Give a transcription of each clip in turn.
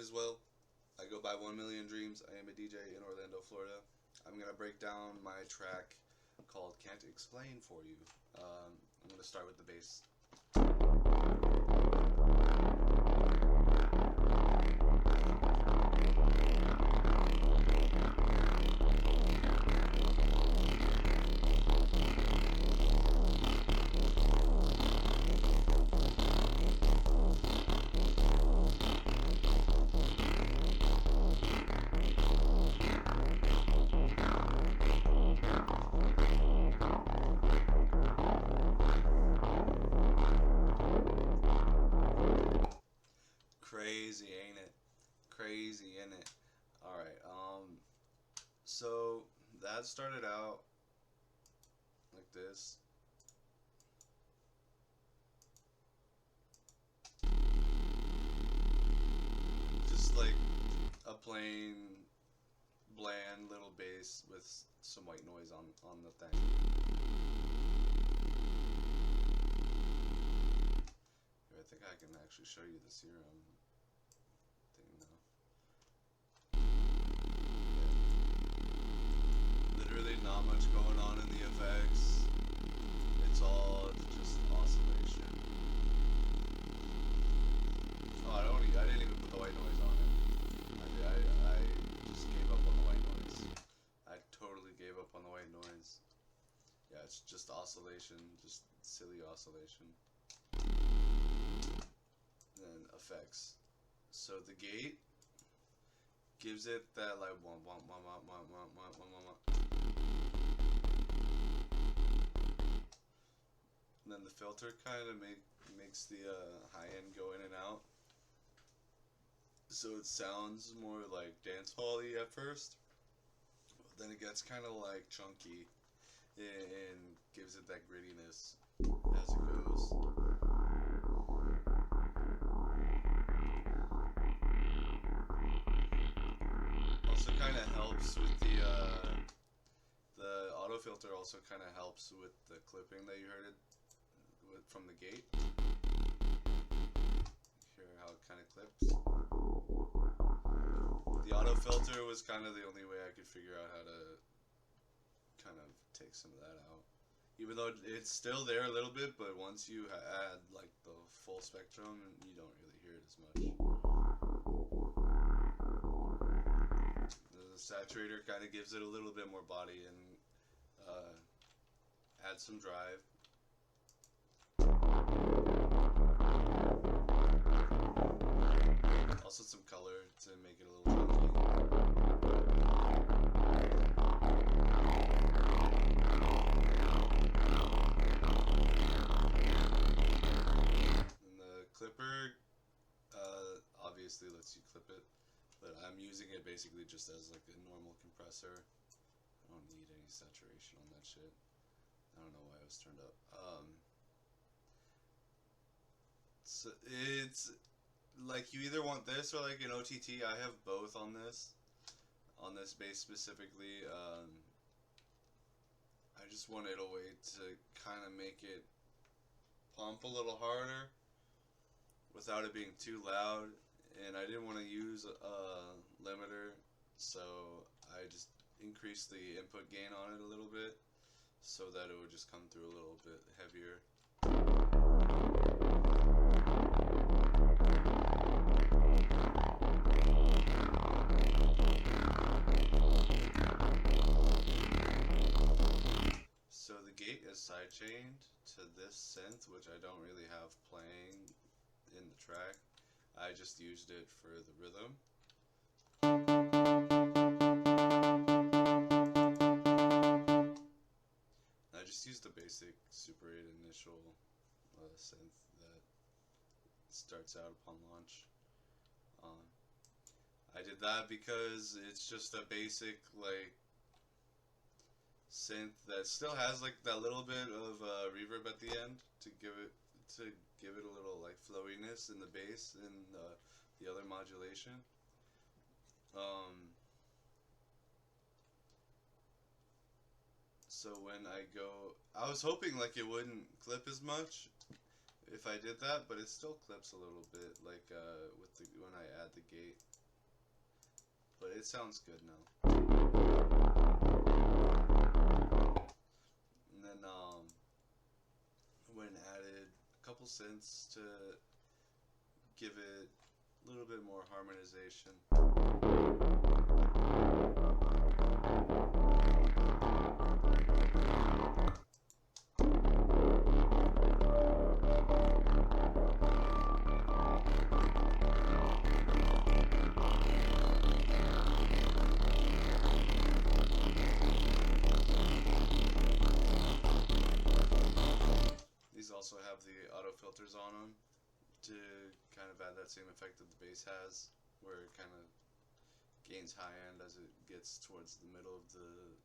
as well. I go by 1,000,000dreams. I am a DJ in Orlando, Florida. I'm going to break down my track called Can't Explain for you. I'm going to start with the bass. Crazy, ain't it? Crazy, ain't it? Alright, so that started out like this. Just like a plain, bland little bass with some white noise on the thing. Here, I think I can actually show you the serum thing now. Yeah. Literally not much going on in the effects. It's all just oscillation. Oh, I didn't even put the white noise on it. I just gave up on the white noise. I totally gave up on the white noise. Yeah, it's just oscillation, just silly oscillation. Then effects. So the gate gives it that like one. And then the filter kind of makes the high end go in and out. So it sounds more like dance hall-y at first. Then it gets kind of like chunky and gives it that grittiness as it goes. Also kind of helps with the auto filter also kind of helps with the clipping that you heard it from the gate. Hear how it kind of clips. The auto filter was kind of the only way I could figure out how to kind of take some of that out. Even though it's still there a little bit, but once you add like the full spectrum, you don't really hear it as much. The saturator kind of gives it a little bit more body and adds some drive. Also some color to make it a little chunky. And the clipper obviously lets you clip it, but I'm using it basically just as like a normal compressor. I don't need any saturation on that shit. I don't know why it was turned up. So it's like you either want this or like an OTT. I have both on this bass specifically. I just wanted a way to kind of make it pump a little harder without it being too loud, and I didn't want to use a limiter, so I just increased the input gain on it a little bit so that it would just come through a little bit heavier. So the gate is sidechained to this synth, which I don't really have playing in the track. I just used it for the rhythm. I just used the basic Super 8 initial synth that starts out upon launch. I did that because it's just a basic like synth that still has like that little bit of reverb at the end to give it a little like flowiness in the bass and the other modulation. So when I go, I was hoping like it wouldn't clip as much if I did that, but it still clips a little bit, like with the when I add the gate. but it sounds good now. And then went and added a couple synths to give it a little bit more harmonization. These also have the auto filters on them to kind of add that same effect that the bass has, where it kind of gains high end as it gets towards the middle of the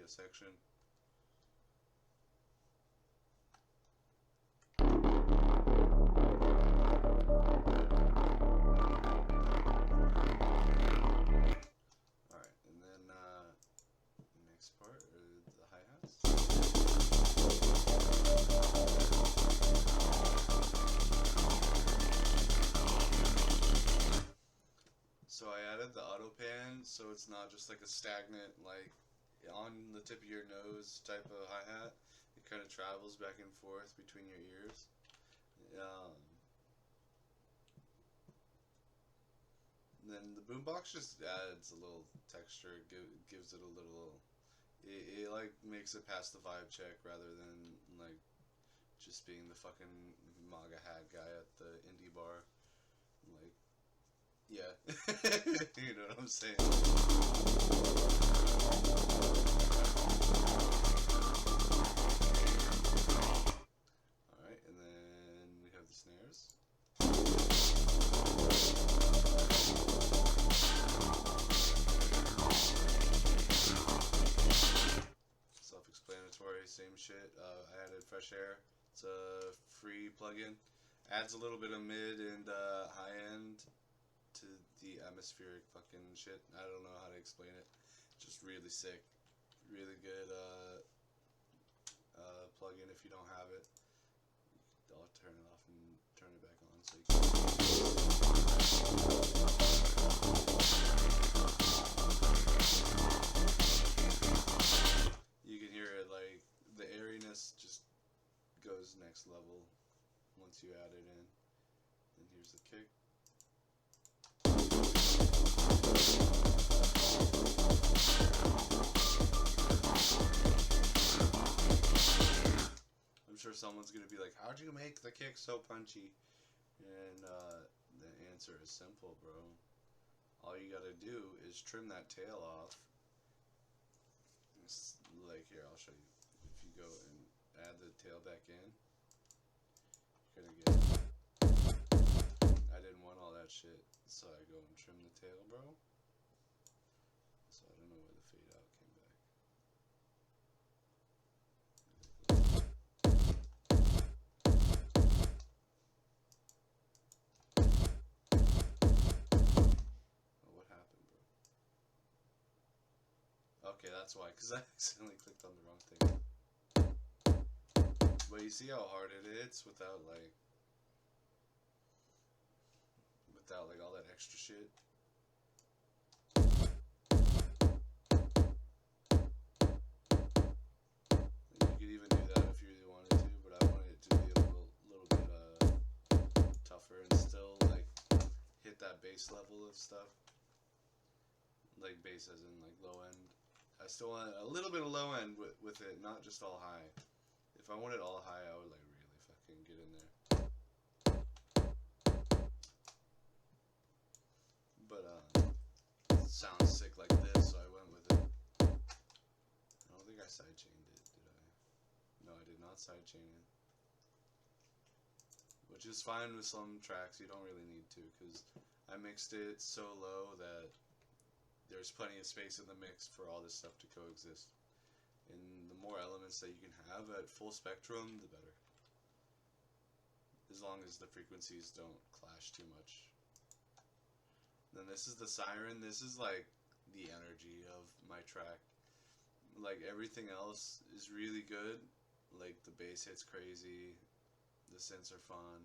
section. Alright, and then next part are the hi-hats. So I added the auto pan, so it's not just like a stagnant, like on the tip of your nose type of hi-hat. It kind of travels back and forth between your ears. Then the boombox just adds a little texture, gives it a little. It like makes it past the vibe check rather than like just being the fucking MAGA hat guy at the indie bar. Like, yeah, you know what I'm saying. Alright, and then we have the snares. Self-explanatory, same shit. I added Fresh Air. It's a free plugin. Adds a little bit of mid and high end to the atmospheric fucking shit. I don't know how to explain it. Just really sick. Really good plugin if you don't have it. I'll turn it off and turn it back on so you can hear it, like the airiness just goes next level once you add it in. And here's the kick. I'm sure someone's gonna be like, how'd you make the kick so punchy? And the answer is simple, bro. All you gotta do is trim that tail off. It's like, here, I'll show you. If you go and add the tail back in, you're gonna get, I didn't want all that shit, so I go and trim the tail, bro. So I don't know where the fade out came back. Oh, what happened, bro? Okay, that's why, because I accidentally clicked on the wrong thing. But you see how hard it is without all that extra shit. And you could even do that if you really wanted to, but I wanted it to be a little bit tougher and still like hit that bass level of stuff. Like bass as in like low end. I still want a little bit of low end with it, not just all high. If I wanted all high, I would like really fucking get in there. But it sounds sick like this, so I went with it. I don't think I sidechained it, did I? No, I did not sidechain it. Which is fine with some tracks, you don't really need to, because I mixed it so low that there's plenty of space in the mix for all this stuff to coexist. And the more elements that you can have at full spectrum, the better. As long as the frequencies don't clash too much. Then this is the siren. This is like the energy of my track. Like everything else is really good. Like the bass hits crazy. The synths are fun.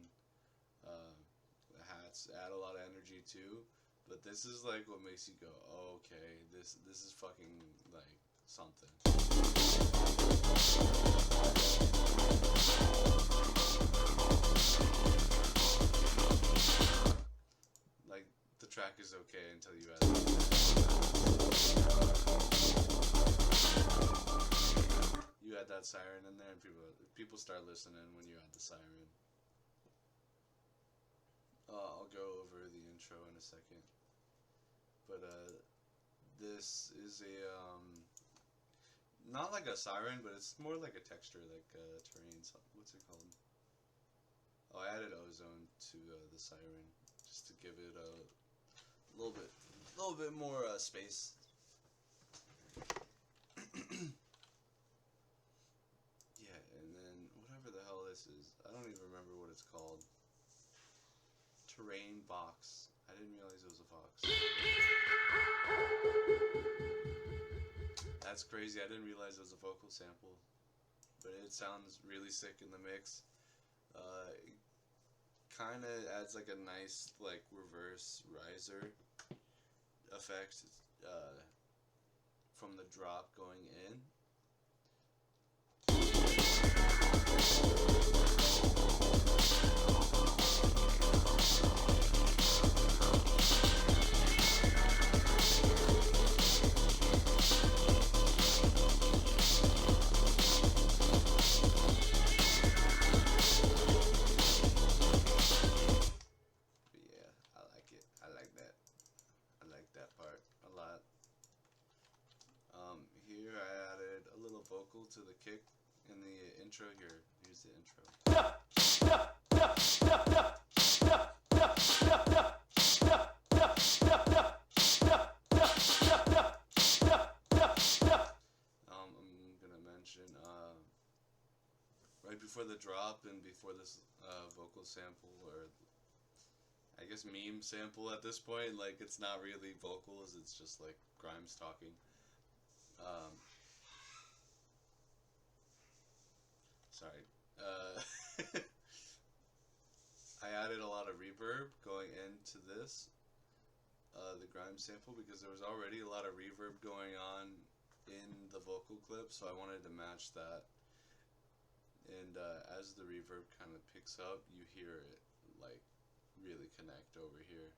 The hats add a lot of energy too. But this is like what makes you go, oh, okay, this is fucking like something. Like the track is okay until you add that siren in there, and people start listening when you add the siren. I'll go over the intro in a second. But this is a not like a siren, but it's more like a texture, like terrain. What's it called? Oh, I added ozone to the siren just to give it a little bit more space. Yeah, and then whatever the hell this is, I don't even remember what it's called. Terrain box. I didn't realize it was a box. That's crazy. I didn't realize it was a vocal sample, but it sounds really sick in the mix. It kind of adds like a nice like reverse riser effect from the drop going in. Here I added a little vocal to the kick in the intro. Here's the intro. I'm gonna mention right before the drop and before this vocal sample, or I guess meme sample at this point, like it's not really vocals, it's just like Grimes talking. Sorry. I added a lot of reverb going into this, the Grimes sample, because there was already a lot of reverb going on in the vocal clip, so I wanted to match that. And as the reverb kind of picks up, you hear it like really connect over here.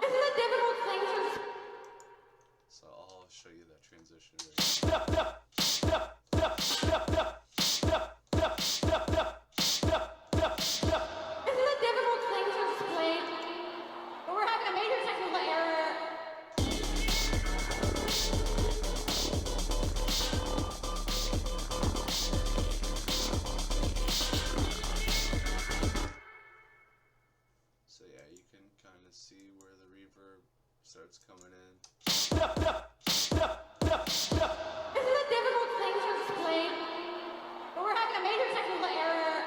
Isn't it difficult thing to... So I'll show you that transition right now. Isn't it difficult thing to explain? But we're having a major technical error. So yeah, you can kind of see where the reverb starts coming in. Isn't it difficult thing to explain? But we're having a major technical error.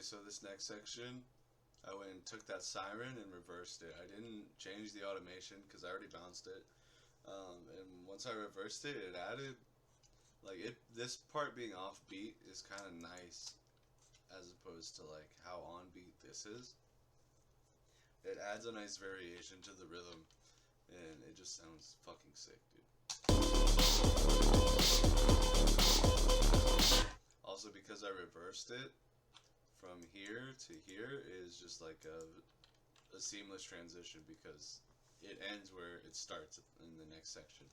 So this next section, I went and took that siren and reversed it. I didn't change the automation because I already bounced it. And once I reversed it, it added, like, this part being off beat is kind of nice as opposed to like how on beat this is. It adds a nice variation to the rhythm, and it just sounds fucking sick, dude. Also, because I reversed it, from here to here is just like a seamless transition because it ends where it starts in the next section.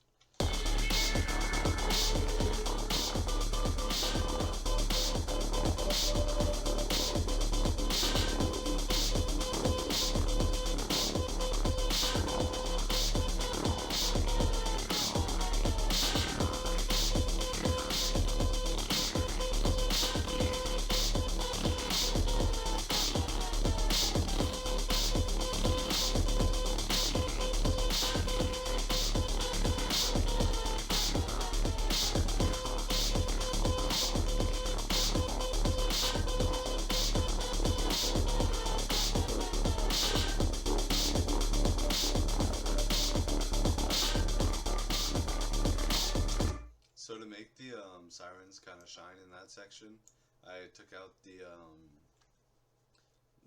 resonance kind of shine in that section. I took out the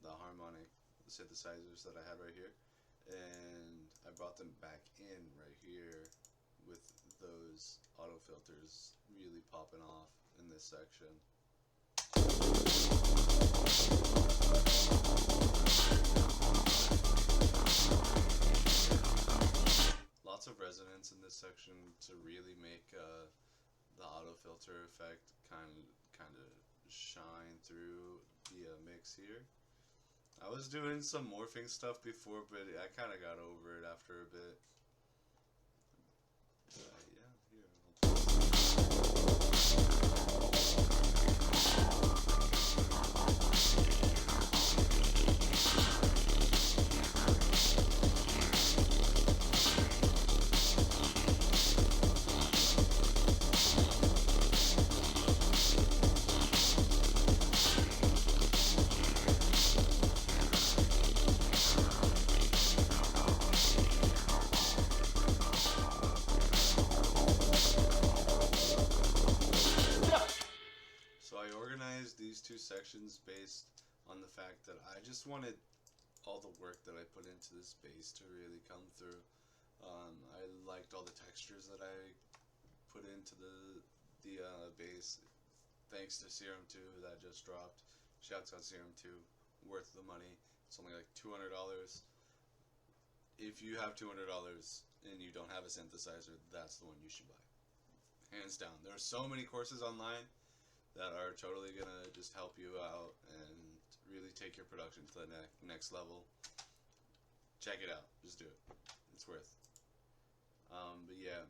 harmonic synthesizers that I had right here, and I brought them back in right here with those auto filters really popping off in this section. Lots of resonance in this section to really make the auto filter effect kind of shine through the mix here. I was doing some morphing stuff before, but I kind of got over it after a bit. Yeah, here. These two sections based on the fact that I just wanted all the work that I put into this bass to really come through. I liked all the textures that I put into the bass. Thanks to Serum 2 that just dropped. Shouts out Serum 2, worth the money. It's only like $200. If you have $200 and you don't have a synthesizer, that's the one you should buy. Hands down. There are so many courses online that are totally gonna just help you out and really take your production to the next level. Check it out. Just do it. It's worth. But yeah.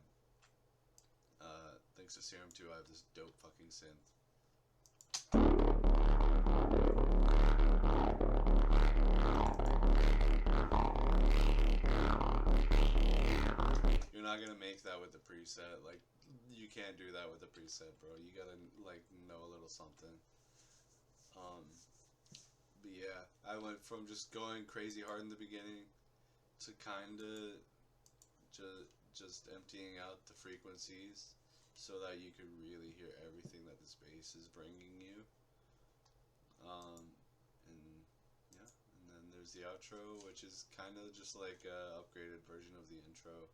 Thanks to Serum 2, I have this dope fucking synth. You're not gonna make that with the preset. Like, you can't do that with a preset, bro. You gotta, like, know a little something. But yeah, I went from just going crazy hard in the beginning to kinda just emptying out the frequencies so that you could really hear everything that this bass is bringing you. And yeah, and then there's the outro, which is kind of just like a upgraded version of the intro.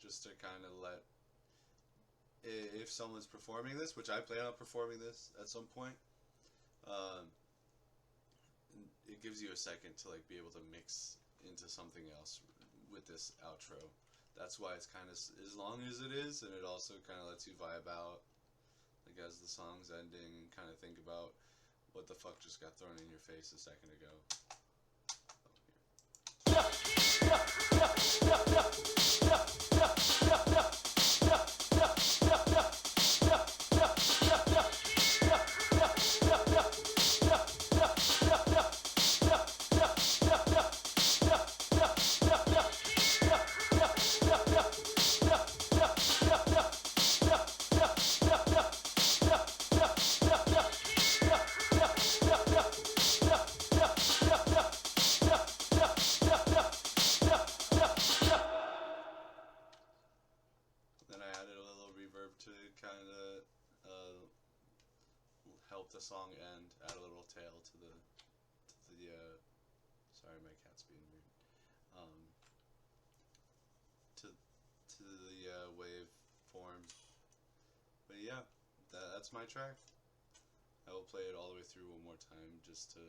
Just to kind of let, if someone's performing this, which I plan on performing this at some point, it gives you a second to like be able to mix into something else with this outro. That's why it's kind of as long as it is, and it also kind of lets you vibe out, like as the song's ending, and kind of think about what the fuck just got thrown in your face a second ago. Help the song end, add a little tail to the sorry, my cat's being weird, to the wave form. But yeah, that's my track. I will play it all the way through one more time just to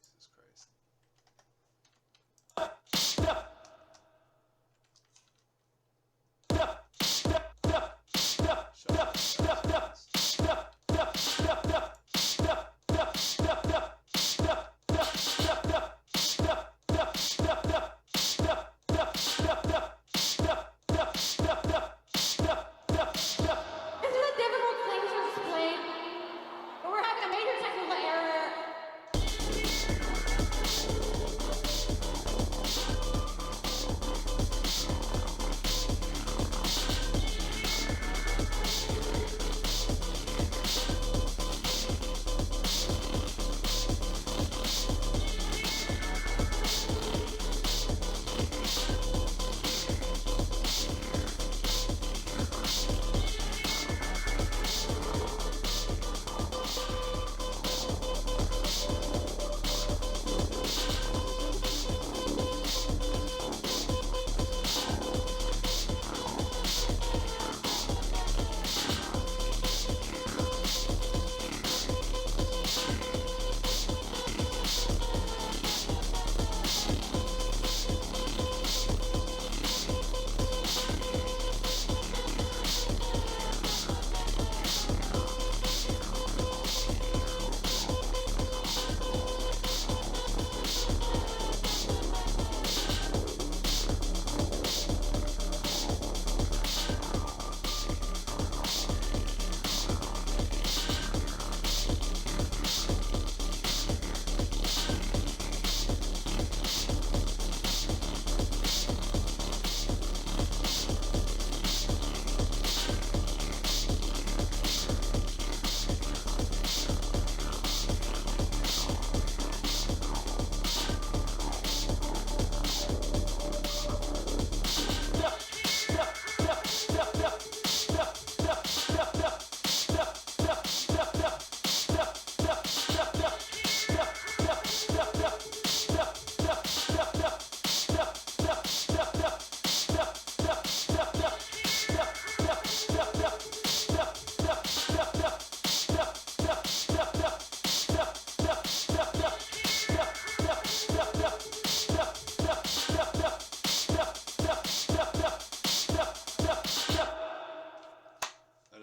Jesus Christ. This is a difficult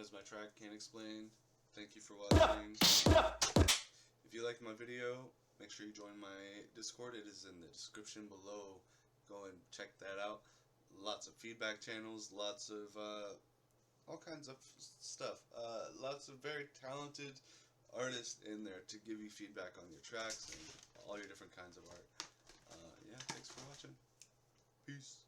was my track, Can't Explain. Thank you for watching. If you liked my video, make sure you join my Discord. It is in the description below. Go and check that out. Lots of feedback channels, lots of all kinds of stuff. Lots of very talented artists in there to give you feedback on your tracks and all your different kinds of art. Yeah, thanks for watching. Peace.